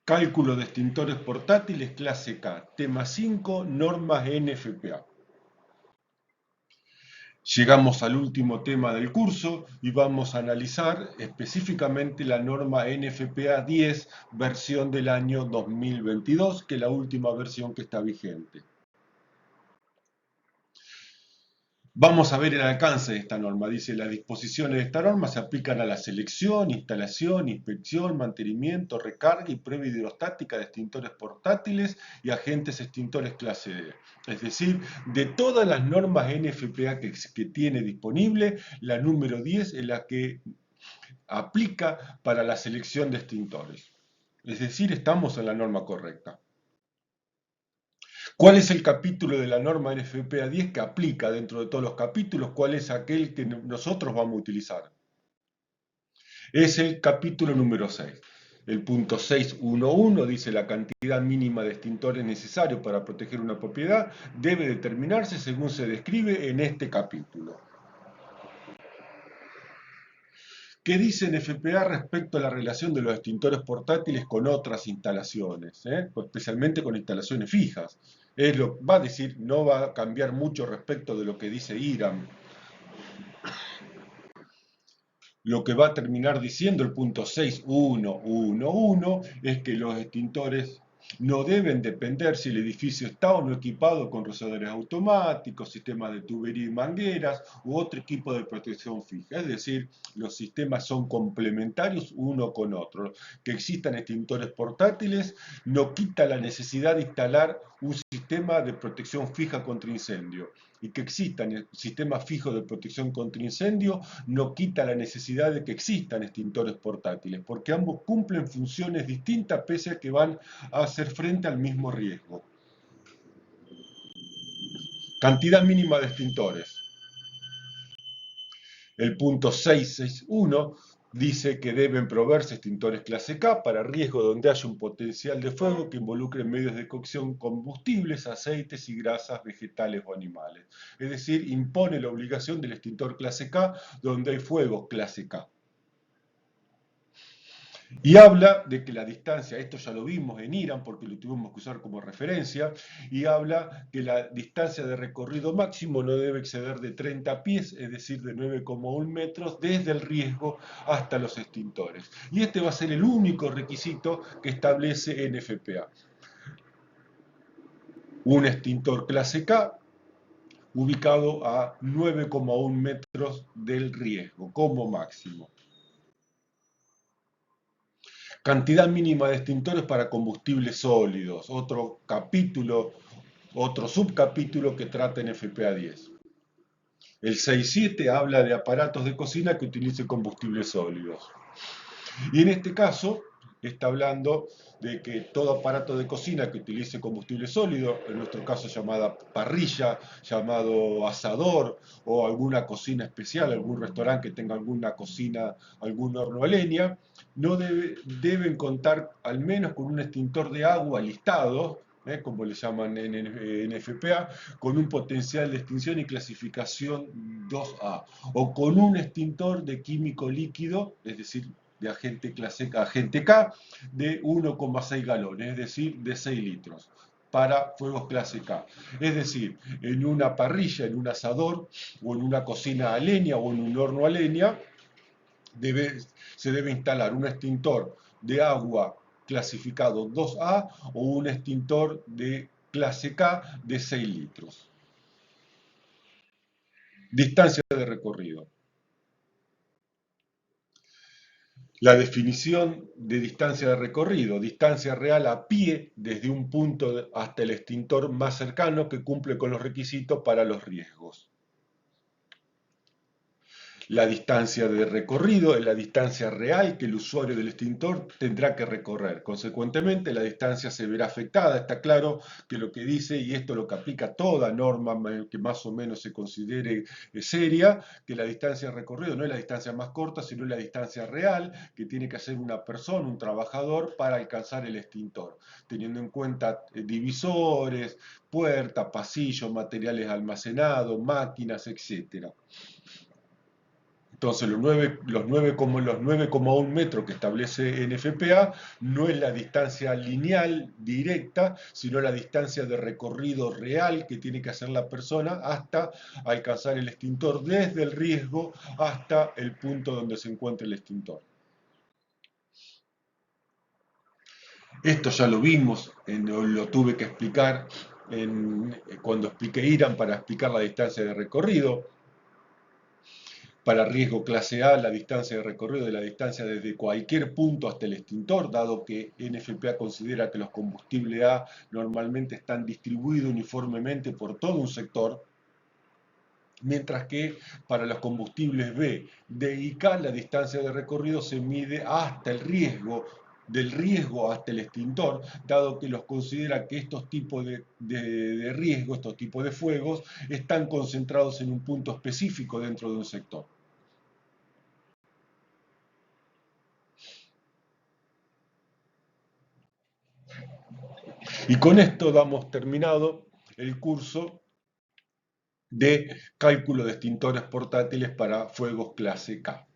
Cálculo de extintores portátiles clase K. Tema 5, normas NFPA. Llegamos al último tema del curso y vamos a analizar específicamente la norma NFPA 10, versión del año 2022, que es la última versión que está vigente. Vamos a ver el alcance de esta norma. Dice, las disposiciones de esta norma se aplican a la selección, instalación, inspección, mantenimiento, recarga y prueba hidrostática de extintores portátiles y agentes extintores clase D. Es decir, de todas las normas NFPA que tiene disponible, la número 10 es la que aplica para la selección de extintores. Es decir, estamos en la norma correcta. ¿Cuál es el capítulo de la norma NFPA 10 que aplica dentro de todos los capítulos? ¿Cuál es aquel que nosotros vamos a utilizar? Es el capítulo número 6. El punto 6.1.1 dice la cantidad mínima de extintores necesario para proteger una propiedad debe determinarse según se describe en este capítulo. ¿Qué dice NFPA respecto a la relación de los extintores portátiles con otras instalaciones? Especialmente con instalaciones fijas. Va a decir, no va a cambiar mucho respecto de lo que dice IRAM. Lo que va a terminar diciendo el punto 6.1.1.1 es que los extintores no deben depender si el edificio está o no equipado con rociadores automáticos, sistemas de tubería y mangueras u otro equipo de protección fija. Es decir, los sistemas son complementarios uno con otro. Que existan extintores portátiles no quita la necesidad de instalar un sistema de protección fija contra incendio. Y que existan sistemas fijos de protección contra incendio no quita la necesidad de que existan extintores portátiles, porque ambos cumplen funciones distintas pese a que van a hacer frente al mismo riesgo. Cantidad mínima de extintores. El punto 661 dice que deben proveerse extintores clase K para riesgo donde haya un potencial de fuego que involucre medios de cocción combustibles, aceites y grasas vegetales o animales. Es decir, impone la obligación del extintor clase K donde hay fuego clase K. Y habla de que la distancia, esto ya lo vimos en Irán porque lo tuvimos que usar como referencia, y habla que la distancia de recorrido máximo no debe exceder de 30 pies, es decir, de 9,1 metros desde el riesgo hasta los extintores. Y este va a ser el único requisito que establece NFPA. Un extintor clase K ubicado a 9,1 metros del riesgo como máximo. Cantidad mínima de extintores para combustibles sólidos, otro capítulo, otro subcapítulo que trata en FPA 10. El 6.7 habla de aparatos de cocina que utilicen combustibles sólidos. Y en este caso está hablando de que todo aparato de cocina que utilice combustible sólido, en nuestro caso llamada parrilla, llamado asador o alguna cocina especial, algún restaurante que tenga alguna cocina, algún horno a leña, no deben contar al menos con un extintor de agua listado, como le llaman en FPA, con un potencial de extinción y clasificación 2A, o con un extintor de químico líquido, es decir, de agente K, de 1,6 galones, es decir, de 6 litros para fuegos clase K. Es decir, en una parrilla, en un asador, o en una cocina a leña, o en un horno a leña, se debe instalar un extintor de agua clasificado 2A o un extintor de clase K de 6 litros. Distancia de recorrido. La definición de distancia de recorrido, distancia real a pie desde un punto hasta el extintor más cercano que cumple con los requisitos para los riesgos. La distancia de recorrido es la distancia real que el usuario del extintor tendrá que recorrer. Consecuentemente, la distancia se verá afectada. Está claro que lo que dice, y esto lo que aplica toda norma que más o menos se considere seria, que la distancia de recorrido no es la distancia más corta, sino la distancia real que tiene que hacer una persona, un trabajador, para alcanzar el extintor, teniendo en cuenta divisores, puertas, pasillos, materiales almacenados, máquinas, etc. Entonces los 9,1 metros que establece NFPA no es la distancia lineal directa, sino la distancia de recorrido real que tiene que hacer la persona hasta alcanzar el extintor, desde el riesgo hasta el punto donde se encuentra el extintor. Esto ya lo vimos, lo tuve que explicar cuando expliqué IRAM para explicar la distancia de recorrido. Para riesgo clase A, la distancia de recorrido de la distancia desde cualquier punto hasta el extintor, dado que NFPA considera que los combustibles A normalmente están distribuidos uniformemente por todo un sector, mientras que para los combustibles B, D y K la distancia de recorrido se mide hasta el riesgo, del riesgo hasta el extintor, dado que los considera que estos tipos de riesgo, estos tipos de fuegos, están concentrados en un punto específico dentro de un sector. Y con esto damos terminado el curso de cálculo de extintores portátiles para fuegos clase K.